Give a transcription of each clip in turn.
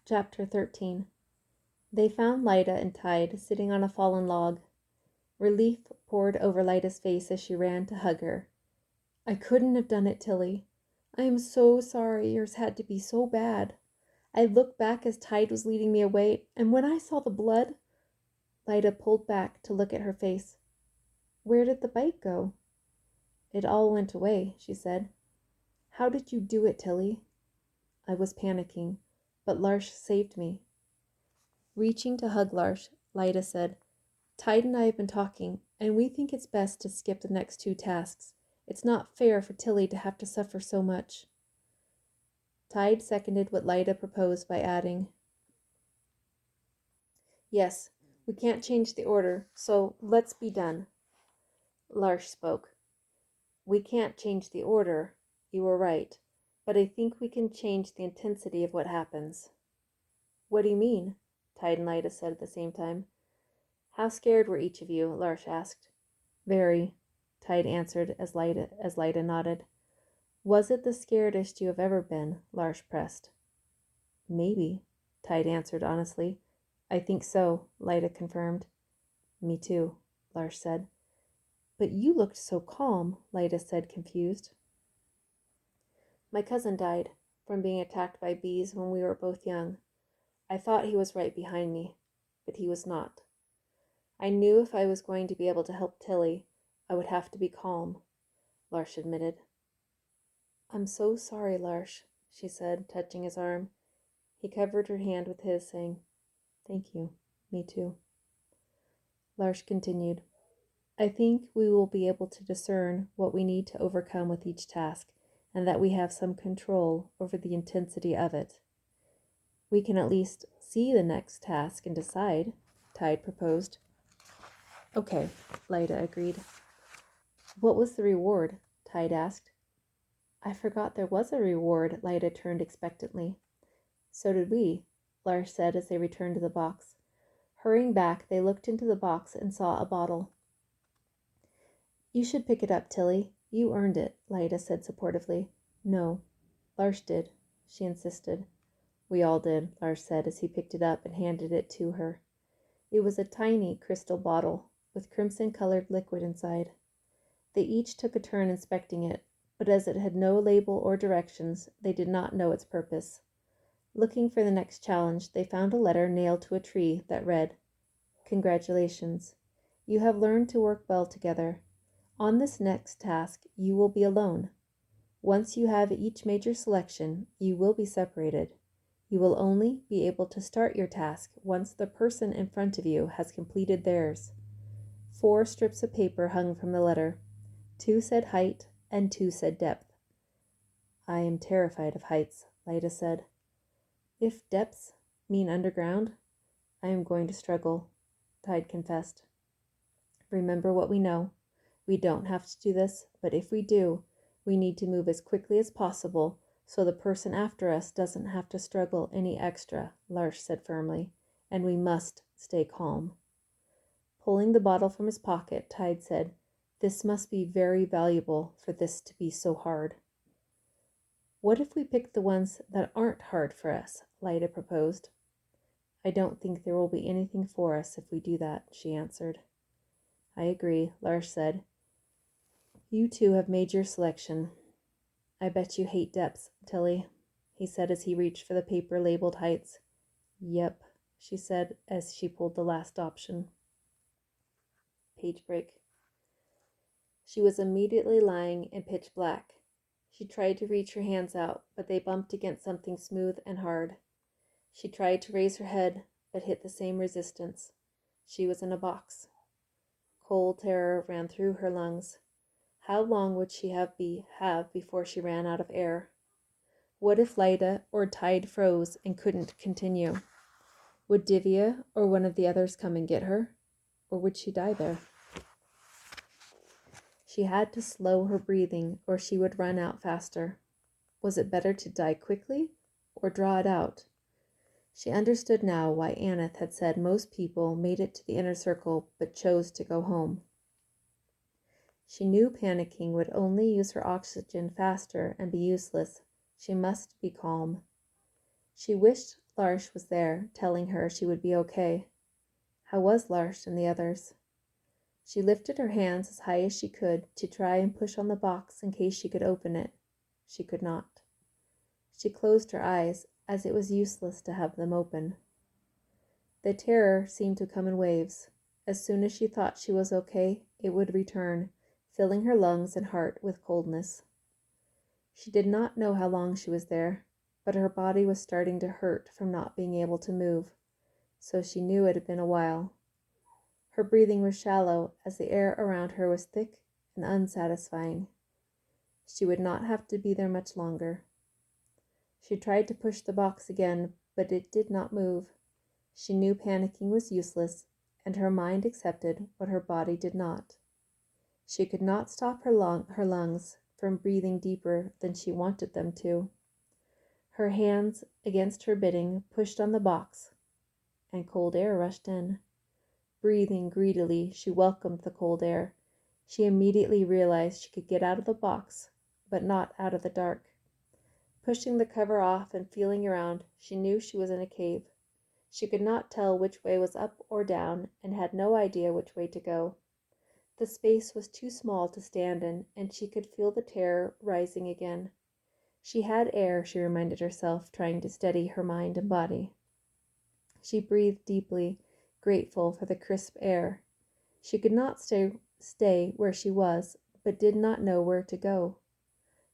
Chapter 13. They found Lyda and Tide sitting on a fallen log. Relief poured over Lyda's face as she ran to hug her. "I couldn't have done it, Tilly. I am so sorry yours had to be so bad. I looked back as Tide was leading me away, and when I saw the blood—" Lyda pulled back to look at her face. "Where did the bite go?" "It all went away," she said. "How did you do it, Tilly?" "I was panicking, but Larsh saved me." Reaching to hug Larsh, Lyda said, "Tide and I have been talking, and we think it's best to skip the next two tasks. It's not fair for Tilly to have to suffer so much." Tide seconded what Lyda proposed by adding, "Yes, we can't change the order, so let's be done." Larsh spoke. "We can't change the order, you were right, but I think we can change the intensity of what happens." "What do you mean?" Tide and Lyda said at the same time. "How scared were each of you?" Larsh asked. "Very," Tide answered as Lyda nodded. "Was it the scaredest you have ever been?" Larsh pressed. "Maybe," Tide answered honestly. "I think so," Lyda confirmed. "Me too," Larsh said. "But you looked so calm," Lyda said, confused. "My cousin died from being attacked by bees when we were both young. I thought he was right behind me, but he was not. I knew if I was going to be able to help Tilly, I would have to be calm," Larsh admitted. "I'm so sorry, Larsh," she said, touching his arm. He covered her hand with his, saying, "Thank you. Me too." Larsh continued, "I think we will be able to discern what we need to overcome with each task, and that we have some control over the intensity of it. We can at least see the next task and decide," Tide proposed. "Okay," Lyda agreed. "What was the reward?" Tide asked. "I forgot there was a reward." Lyda turned expectantly. "So did we," Larsh said as they returned to the box. Hurrying back, they looked into the box and saw a bottle. "You should pick it up, Tilly. You earned it," Lyda said supportively. "No, Larsh did," she insisted. "We all did," Larsh said as he picked it up and handed it to her. It was a tiny crystal bottle with crimson-colored liquid inside. They each took a turn inspecting it, but as it had no label or directions, they did not know its purpose. Looking for the next challenge, they found a letter nailed to a tree that read, "Congratulations. You have learned to work well together. On this next task, you will be alone. Once you have each made your selection, you will be separated. You will only be able to start your task once the person in front of you has completed theirs." 4 strips of paper hung from the letter. 2 said height and 2 said depth. "I am terrified of heights," Lyda said. "If depths mean underground, I am going to struggle," Tide confessed. "Remember what we know. We don't have to do this, but if we do, we need to move as quickly as possible so the person after us doesn't have to struggle any extra," Larsh said firmly, "and we must stay calm." Pulling the bottle from his pocket, Tide said, "This must be very valuable for this to be so hard." "What if we pick the ones that aren't hard for us?" Lyda proposed. "I don't think there will be anything for us if we do that," she answered. "I agree," Larsh said. "You two have made your selection. I bet you hate depths, Tilly," he said as he reached for the paper labeled heights. "Yep," she said as she pulled the last option. Page break. She was immediately lying in pitch black. She tried to reach her hands out, but they bumped against something smooth and hard. She tried to raise her head, but hit the same resistance. She was in a box. Cold terror ran through her lungs. How long would she have before she ran out of air? What if Lyda or Tide froze and couldn't continue? Would Divya or one of the others come and get her? Or would she die there? She had to slow her breathing or she would run out faster. Was it better to die quickly or draw it out? She understood now why Aneth had said most people made it to the inner circle but chose to go home. She knew panicking would only use her oxygen faster and be useless. She must be calm. She wished Lars was there, telling her she would be okay. How was Lars and the others? She lifted her hands as high as she could to try and push on the box in case she could open it. She could not. She closed her eyes, as it was useless to have them open. The terror seemed to come in waves. As soon as she thought she was okay, it would return, filling her lungs and heart with coldness. She did not know how long she was there, but her body was starting to hurt from not being able to move, so she knew it had been a while. Her breathing was shallow, as the air around her was thick and unsatisfying. She would not have to be there much longer. She tried to push the box again, but it did not move. She knew panicking was useless, and her mind accepted what her body did not. She could not stop her lungs from breathing deeper than she wanted them to. Her hands, against her bidding, pushed on the box, and cold air rushed in. Breathing greedily, she welcomed the cold air. She immediately realized she could get out of the box, but not out of the dark. Pushing the cover off and feeling around, she knew she was in a cave. She could not tell which way was up or down, and had no idea which way to go. The space was too small to stand in, and she could feel the terror rising again. She had air, she reminded herself, trying to steady her mind and body. She breathed deeply, grateful for the crisp air. She could not stay where she was, but did not know where to go.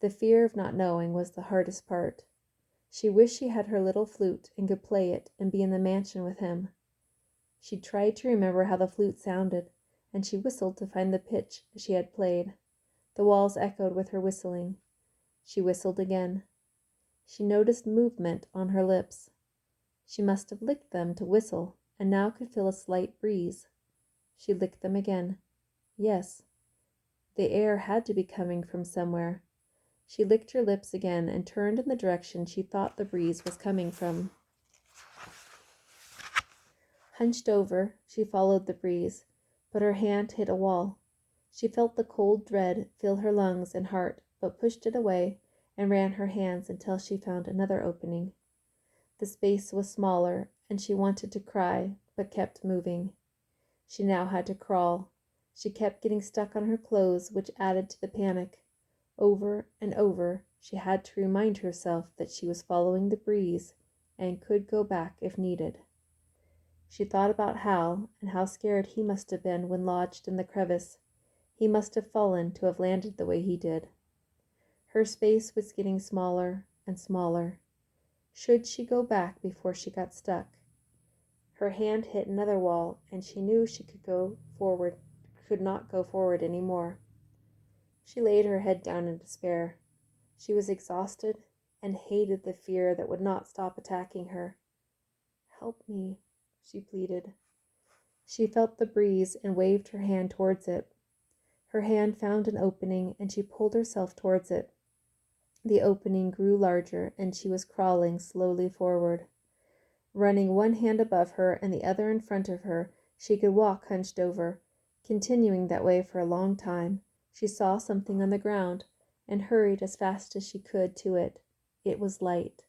The fear of not knowing was the hardest part. She wished she had her little flute and could play it and be in the mansion with him. She tried to remember how the flute sounded, and she whistled to find the pitch she had played. The walls echoed with her whistling. She whistled again. She noticed movement on her lips. She must have licked them to whistle, and now could feel a slight breeze. She licked them again. Yes, the air had to be coming from somewhere. She licked her lips again and turned in the direction she thought the breeze was coming from. Hunched over, she followed the breeze, but her hand hit a wall. She felt the cold dread fill her lungs and heart, but pushed it away and ran her hands until she found another opening. The space was smaller, and she wanted to cry, but kept moving. She now had to crawl. She kept getting stuck on her clothes, which added to the panic. Over and over, she had to remind herself that she was following the breeze and could go back if needed. She thought about Hal and how scared he must have been when lodged in the crevice. He must have fallen to have landed the way he did. Her space was getting smaller and smaller. Should she go back before she got stuck? Her hand hit another wall, and she knew she could not go forward any more. She laid her head down in despair. She was exhausted and hated the fear that would not stop attacking her. "Help me," she pleaded. She felt the breeze and waved her hand towards it. Her hand found an opening, and she pulled herself towards it. The opening grew larger, and she was crawling slowly forward. Running one hand above her and the other in front of her, she could walk hunched over. Continuing that way for a long time, she saw something on the ground and hurried as fast as she could to it. It was light.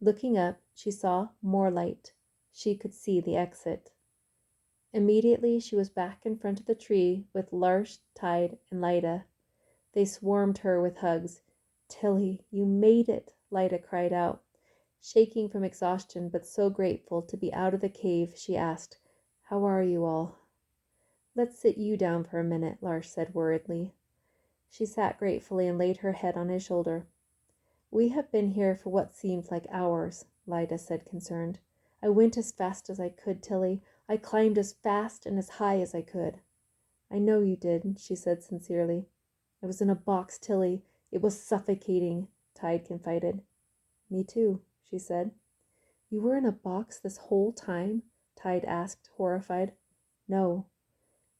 Looking up, she saw more light. She could see the exit. Immediately she was back in front of the tree with Lars, Tide, and Lyda. They swarmed her with hugs. "Tilly, you made it," Lyda cried out. Shaking from exhaustion, but so grateful to be out of the cave, she asked, "How are you all?" "Let's sit you down for a minute," Lars said worriedly. She sat gratefully and laid her head on his shoulder. "We have been here for what seems like hours," Lyda said, concerned. "I went as fast as I could, Tilly. I climbed as fast and as high as I could." "I know you did," she said sincerely. "I was in a box, Tilly. It was suffocating," Tide confided. "Me too," she said. "You were in a box this whole time?" Tide asked, horrified. "No.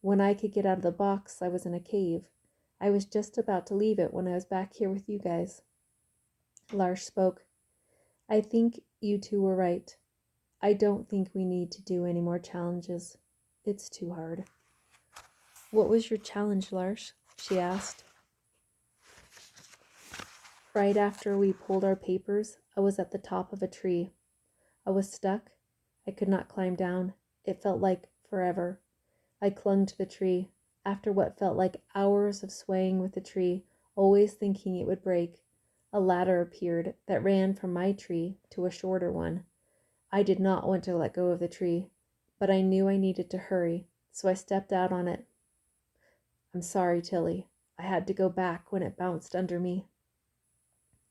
When I could get out of the box, I was in a cave. I was just about to leave it when I was back here with you guys." Lars spoke. "I think you two were right. I don't think we need to do any more challenges. It's too hard." "What was your challenge, Lars?" she asked. "Right after we pulled our papers, I was at the top of a tree. I was stuck. I could not climb down. It felt like forever. I clung to the tree. After what felt like hours of swaying with the tree, always thinking it would break, a ladder appeared that ran from my tree to a shorter one. I did not want to let go of the tree, but I knew I needed to hurry, so I stepped out on it. I'm sorry, Tilly. I had to go back when it bounced under me.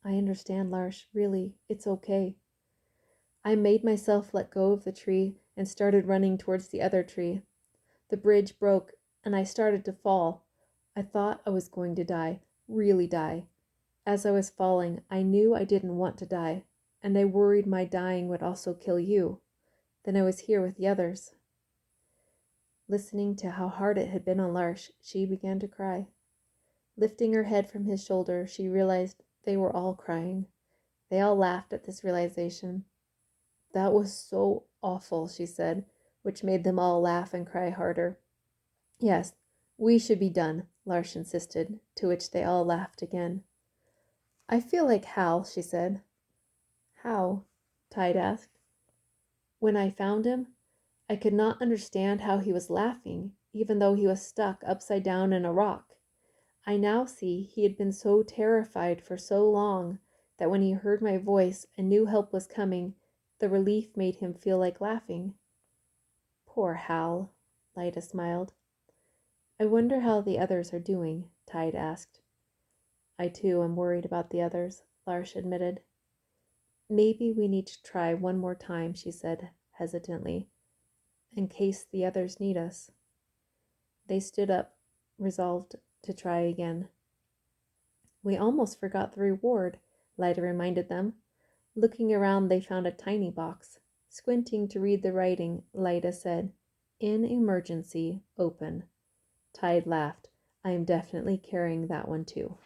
I understand, Lars. Really, it's okay. I made myself let go of the tree and started running towards the other tree. The bridge broke and I started to fall. I thought I was going to die, really die. As I was falling, I knew I didn't want to die, and I worried my dying would also kill you. Then I was here with the others. Listening to how hard it had been on Lars, she began to cry. Lifting her head from his shoulder, she realized they were all crying. They all laughed at this realization. That was so awful, she said, which made them all laugh and cry harder. Yes, we should be done, Lars insisted, to which they all laughed again. I feel like Hal, she said. How? Tide asked. When I found him, I could not understand how he was laughing, even though he was stuck upside down in a rock. I now see he had been so terrified for so long that when he heard my voice and knew help was coming, the relief made him feel like laughing. Poor Hal, Lyda smiled. I wonder how the others are doing, Tide asked. I too am worried about the others, Lars admitted. Maybe we need to try one more time, she said hesitantly, in case the others need us. They stood up, resolved to try again. We almost forgot the reward, Lyda reminded them. Looking around, they found a tiny box. Squinting to read the writing, Lyda said, "In emergency, open." Tide laughed. I am definitely carrying that one too.